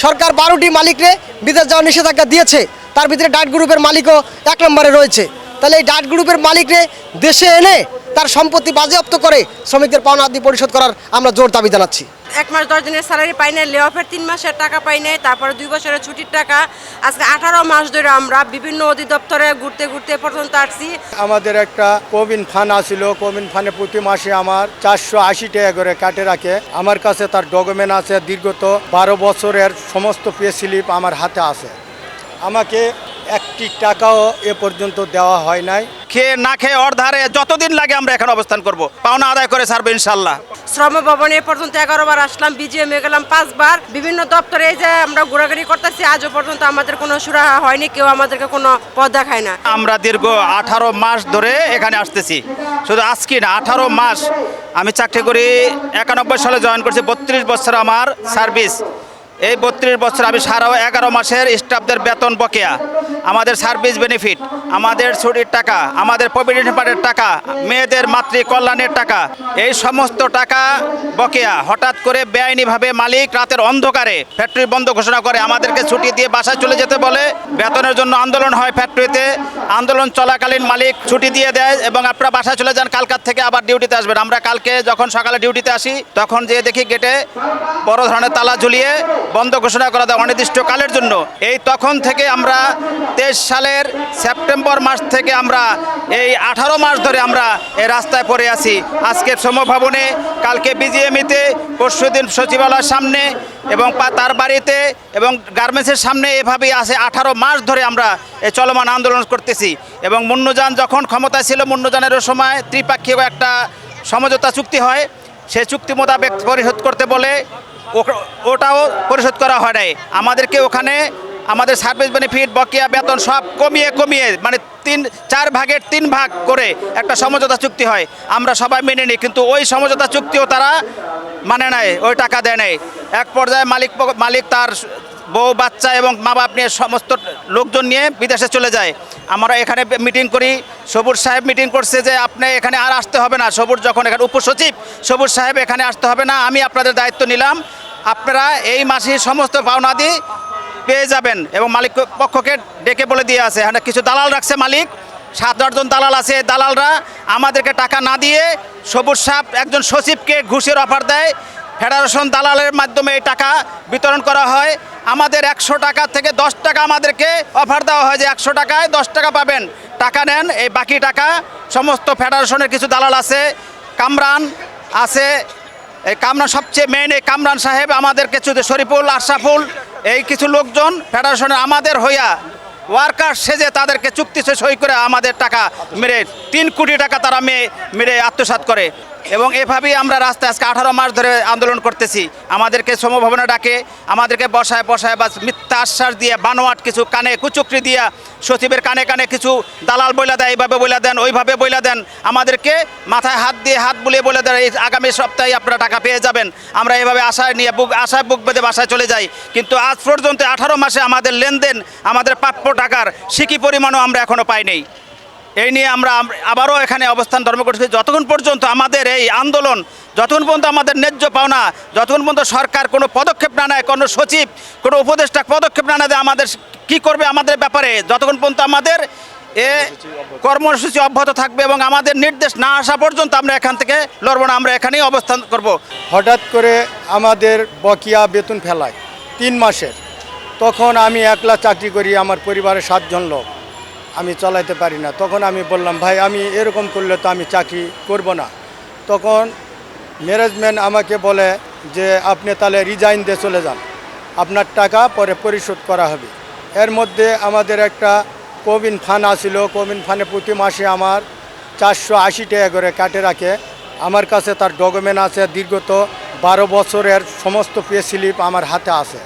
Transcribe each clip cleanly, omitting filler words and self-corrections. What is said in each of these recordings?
সরকার 12টি মালিকরে বিদেশ যাওয়ার নিষেধাজ্ঞা দিয়েছে, তার ভিতরে ডাট গ্রুপের মালিকও 1 নম্বরে রয়েছে। তাহলে এই ডাট গ্রুপের মালিকরে দেশে এনে তার সম্পত্তি বাজেয়াপ্ত করে শ্রমিকদের পাওনা আদি পরিশোধ করার আমরা জোর দাবি জানাচ্ছি। 1 মাস 10 দিনের স্যালারি পাই নাই, লে অফের 3 মাসের টাকা পাই নাই, তারপরে 2 বছরের ছুটির টাকা। আজকে 18 মাস ধরে আমরা বিভিন্ন অধিদপ্তরে ঘুরতে ঘুরতে পর্যন্ত আসছি। আমাদের একটা কোবিন ফান্ড আছিল, কোবিন ফান্ডে প্রতি মাসে আমার 480 টাকা করে কাটে রাখে। আমার কাছে তার ডকুমেন্ট আছে, দীর্ঘত 12 বছরের সমস্ত পে স্লিপ আমার হাতে আছে। আমাকে 1টি টাকাও এ পর্যন্ত দেওয়া হয় নাই। খেয়ে না খেয়ে অর্ধারে যতদিন লাগে আমরা এখানে অবস্থান করব, পাওনা আদায় করে ছাড়বো ইনশাল্লাহ। শ্রম ভবনে এ পর্যন্ত 11 বার আসলাম, বিজিএমে গেলাম 5 বার, বিভিন্ন দপ্তরে এই যে আমরা ঘোরাঘুরি করতেছি, আজও পর্যন্ত আমাদের কোনো সুরাহা হয়নি, কেউ আমাদেরকে কোনো পথ দেখায় না। আমরা দীর্ঘ 18 মাস ধরে এখানে আসতেছি, শুধু আজকে না 18 মাস। আমি চাকরি করি 91 সালে জয়েন করছি, 32 বছর আমার সার্ভিস। এই 32 বছর আমি সারা 11 মাসের স্টাফদের বেতন বকেয়া, আমাদের সার্ভিস বেনিফিট, আমাদের ছুটির টাকা, আমাদের প্রভিডেন্ট ফান্ডের টাকা, মেয়েদের মাতৃ কল্যাণের টাকা, এই সমস্ত টাকা বকেয়া। হঠাৎ করে বেআইনিভাবে মালিক রাতের অন্ধকারে ফ্যাক্টরি বন্ধ ঘোষণা করে, আমাদেরকে ছুটি দিয়ে বাসায় চলে যেতে বলে। বেতনের জন্য আন্দোলন হয় ফ্যাক্টরিতে, আন্দোলন চলাকালীন মালিক ছুটি দিয়ে দেয় এবং আপনারা বাসায় চলে যান, কালকার থেকে আবার ডিউটিতে আসবেন। আমরা কালকে যখন সকালে ডিউটিতে আসি তখন যেয়ে দেখি গেটে বড় ধরনের তালা ঝুলিয়ে বন্ধ ঘোষণা করা দেয় অনির্দিষ্টকালের জন্য। এই তখন থেকে আমরা 23 সালের সেপ্টেম্বর মাস থেকে আমরা এই 18 মাস ধরে আমরা এই রাস্তায় পড়ে আছি। আজকে শ্রম ভবনে, কালকে বিজিএমইতে, পরশুদিন সচিবালয়ের সামনে এবং তার বাড়িতে এবং গার্মেন্টসের সামনে, এভাবেই আছে 18 মাস ধরে আমরা এই চলমান আন্দোলন করতেছি। এবং মুন্নুজান যখন ক্ষমতায় ছিল, মুন্নুজানের সময় ত্রিপাক্ষিক একটা সমঝোতা চুক্তি হয়, সেই চুক্তি মোতাবেক পরিশোধ করতে বলে ওটাও পরিশোধ করা হয় নাই। আমাদেরকে ওখানে আমাদের সার্ভিস বেনিফিট, বকেয়া বেতন সব কমিয়ে মানে 4 ভাগের 3 ভাগ করে একটা সমঝোতা চুক্তি হয়, আমরা সবাই মেনে নিই। কিন্তু ওই সমঝোতা চুক্তিও তারা মানে নাই, ওই টাকা দেয় নাই। এক পর্যায়ে মালিক তার বউ বাচ্চা এবং মা বাপ নিয়ে সমস্ত লোকজন নিয়ে বিদেশে চলে যায়। আমরা এখানে মিটিং করি, সবুজ সাহেব মিটিং করছে যে আপনি এখানে আর আসতে হবে না। সবুজ যখন এখানে উপসচিব, সবুজ সাহেব এখানে আসতে হবে না, আমি আপনাদের দায়িত্ব নিলাম, আপনারা এই মাসে সমস্ত পাওনাদি পেয়ে যাবেন। এবং মালিক পক্ষকে ডেকে বলে দিয়ে আছে, এখানে কিছু দালাল রাখছে মালিক, 7-8 জন দালাল আছে। দালালরা আমাদেরকে টাকা না দিয়ে সবুজ সাহেব একজন সচিবকে ঘুষের অফার দেয়, ফেডারেশন দালালের মাধ্যমে এই টাকা বিতরণ করা হয়। আমাদের 100 টাকা থেকে 10 টাকা আমাদেরকে অফার দেওয়া হয় যে 100 টাকায় 10 টাকা পাবেন, টাকা নেন। এই বাকি টাকা সমস্ত ফেডারেশনের কিছু দালাল আছে, কামরান আছে, এই কামরান সবচেয়ে মেইন, এই কামরান সাহেব আমাদের কিছু, শরীফুল, আশরাফুল, এই কিছু লোকজন ফেডারেশনের আমাদের হইয়া ওয়ার্কার সেজে তাদেরকে চুক্তি সই করে আমাদের টাকা মেরে 3 কোটি টাকা তারা মেরে আত্মসাৎ করে। এবং এভাবেই আমরা রাস্তায় আজকে 18 মাস ধরে আন্দোলন করতেছি। আমাদেরকে শ্রমভবনে ডাকে, আমাদেরকে বসায় বা মিথ্যা আশ্বাস দিয়ে, বানোয়াট কিছু কানে কুচুকরি দিয়া, সচিবের কানে কানে কিছু দালাল বইলা দেয়, এইভাবে বইলা দেন, ওইভাবে বইলা দেন, আমাদেরকে মাথায় হাত দিয়ে হাত বুলিয়ে বলে দেন এই আগামী সপ্তাহে আপনারা টাকা পেয়ে যাবেন। আমরা এইভাবে আশায় নিয়ে আশায় বুক বেঁধে বাসায় চলে যাই। কিন্তু আজ পর্যন্ত 18 মাসে আমাদের লেনদেন, আমাদের প্রাপ্য টাকার সিকি পরিমাণও আমরা এখনও পাই নাই। এই নিয়ে আমরা আবারও এখানে অবস্থান ধর্ম করছি, যতক্ষণ পর্যন্ত আমাদের এই আন্দোলন, যতক্ষণ পর্যন্ত আমাদের ন্যায্য পাওনা, যতক্ষণ পর্যন্ত সরকার কোনো পদক্ষেপ না নেয়, কোনো সচিব, কোনো উপদেষ্টা পদক্ষেপ না নেয় আমাদের কি করবে আমাদের ব্যাপারে, যতক্ষণ পর্যন্ত আমাদের এ কর্মসূচি অব্যাহত থাকবে এবং আমাদের নির্দেশ না আসা পর্যন্ত আমরা এখান থেকে লড়ব না, আমরা এখানেই অবস্থান করব। হঠাৎ করে আমাদের বকেয়া বেতন ফেলায় 3 মাসের। তখন আমি একলা চাকরি করি, আমার পরিবারের 7 জন লোক, আমি চালাইতে পারি না। তখন আমি বললাম, ভাই আমি এরকম করলে তো আমি চাকরি করব না। তখন ম্যানেজমেন্ট আমাকে বলে যে আপনি তাহলে রিজাইন দিয়ে চলে যান, আপনার টাকা পরে পরিশোধ করা হবে। এর মধ্যে আমাদের একটা কোবিন ফান্ড আছিল, কোবিন ফান্ডে প্রতি মাসে আমার 480 টাকা করে কাটে রাখে। আমার কাছে তার ডকুমেন্ট আছে, দীর্ঘত 12 বছরের সমস্ত পে স্লিপ আমার হাতে আছে।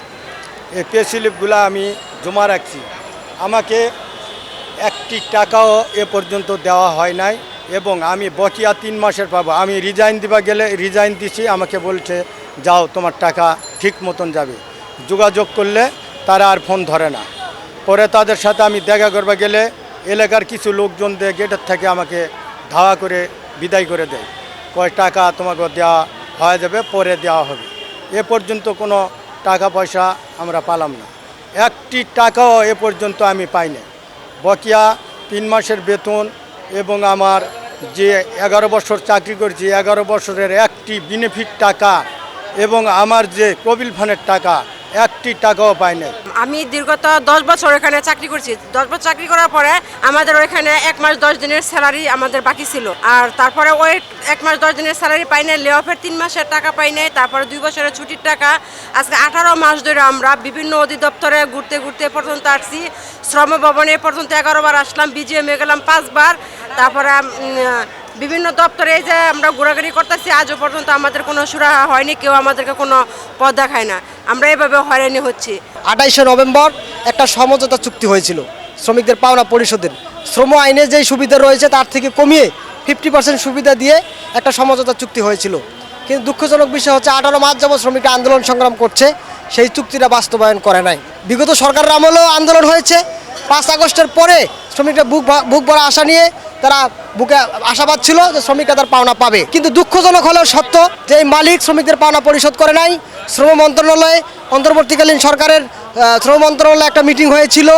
এই পে স্লিপগুলো আমি জমা রাখছি। আমাকে 1টি টাকাও এ পর্যন্ত দেওয়া হয় নাই এবং আমি বকেয়া 3 মাসের পাবো। আমি রিজাইন দিবা গেলে রিজাইন দিছি, আমাকে বলছে যাও তোমার টাকা ঠিক মতন যাবে। যোগাযোগ করলে তারা আর ফোন ধরে না। পরে তাদের সাথে আমি দেখা করবা গেলে এলাকার কিছু লোকজন দিয়ে গেটের থেকে আমাকে ধাওয়া করে বিদায় করে দেয়, কয় টাকা তোমাকে দেওয়া হয়ে যাবে, পরে দেওয়া হবে। এ পর্যন্ত কোনো টাকা পয়সা আমরা পালাম না, একটি টাকাও এ পর্যন্ত আমি পাইনি। বকেয়া 3 মাসের বেতন এবং আমার যে 11 বছর চাকরি করেছি 11 বছরের একটি বেনিফিট টাকা এবং আমার যে কবিল ফান্ডের টাকা একটি টাকাও পাইনি। আমি দীর্ঘত 10 বছর এখানে চাকরি করছি। 10 বছর চাকরি করার পরে আমাদের ওইখানে 1 মাস 10 দিনের স্যালারি আমাদের বাকি ছিল। আর তারপরে ওই 1 মাস 10 দিনের স্যালারি পাই নাই, লে অফের 3 মাসের টাকা পাই নাই, তারপরে 2 বছরের ছুটির টাকা। আজকে 18 মাস ধরে আমরা বিভিন্ন অধিদপ্তরে ঘুরতে ঘুরতে পর্যন্ত আসছি। শ্রম ভবনে পর্যন্ত 11 বার আসলাম, বিজিএমে গেলাম 5 বার। তারপরে বিভিন্ন দপ্তরে এই যে আমরা ঘোরাঘুরি করতেছি, আজও পর্যন্ত আমাদের কোনো সুরাহা হয়নি, কেউ আমাদেরকে কোনো পদ দেখায় না। আমরা এভাবে হয়রানি হচ্ছি। 28শে নভেম্বর একটা সমঝোতা চুক্তি হয়েছিল শ্রমিকদের পাওনা পরিশোধের। শ্রম আইনে যেই সুবিধা রয়েছে তার থেকে কমিয়ে 50% সুবিধা দিয়ে একটা সমঝোতা চুক্তি হয়েছিল। কিন্তু দুঃখজনক বিষয় হচ্ছে 18 মাস যাবত শ্রমিকরা আন্দোলন সংগ্রাম করছে, সেই চুক্তিটা বাস্তবায়ন করে নাই। বিগত সরকারের আমলেও আন্দোলন হয়েছে। 5 আগস্টের পরে শ্রমিকরা বুক ভরা আশা নিয়ে তারা বুকে আশাবাদ ছিল যে শ্রমিকরা তার পাওনা পাবে। কিন্তু দুঃখজনক হলেও সত্য যে এই মালিক শ্রমিকদের পাওনা পরিশোধ করে নাই। শ্রম মন্ত্রণালয়ে অন্তর্বর্তীকালীন সরকারের শ্রম মন্ত্রণালয়ে একটা মিটিং হয়েছিল,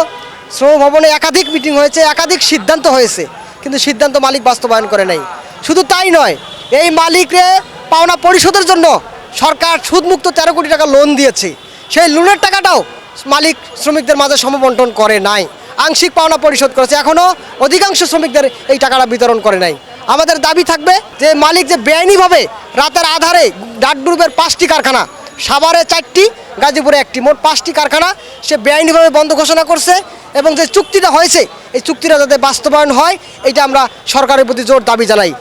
শ্রম ভবনে একাধিক মিটিং হয়েছে, একাধিক সিদ্ধান্ত হয়েছে, কিন্তু সিদ্ধান্ত মালিক বাস্তবায়ন করে নাই। শুধু তাই নয়, এই মালিকরে পাওনা পরিশোধের জন্য সরকার সুদমুক্ত 13 কোটি টাকা লোন দিয়েছে, সেই লোনের টাকাটাও মালিক শ্রমিকদের মাঝে সমবন্টন করে নাই, আংশিক পাওনা পরিশোধ করেছে। এখনও অধিকাংশ শ্রমিকদের এই টাকাটা বিতরণ করে নাই। আমাদের দাবি থাকবে যে মালিক যে বেআইনিভাবে রাতের আধারে ডাক গ্রুপের 5টি কারখানা, সাভারে 4টি, গাজীপুরে 1টি, মোট 5টি কারখানা সে বেআইনিভাবে বন্ধ ঘোষণা করছে এবং যে চুক্তিটা হয়েছে এই চুক্তিটা যাতে বাস্তবায়ন হয়, এটা আমরা সরকারের প্রতি জোর দাবি জানাই।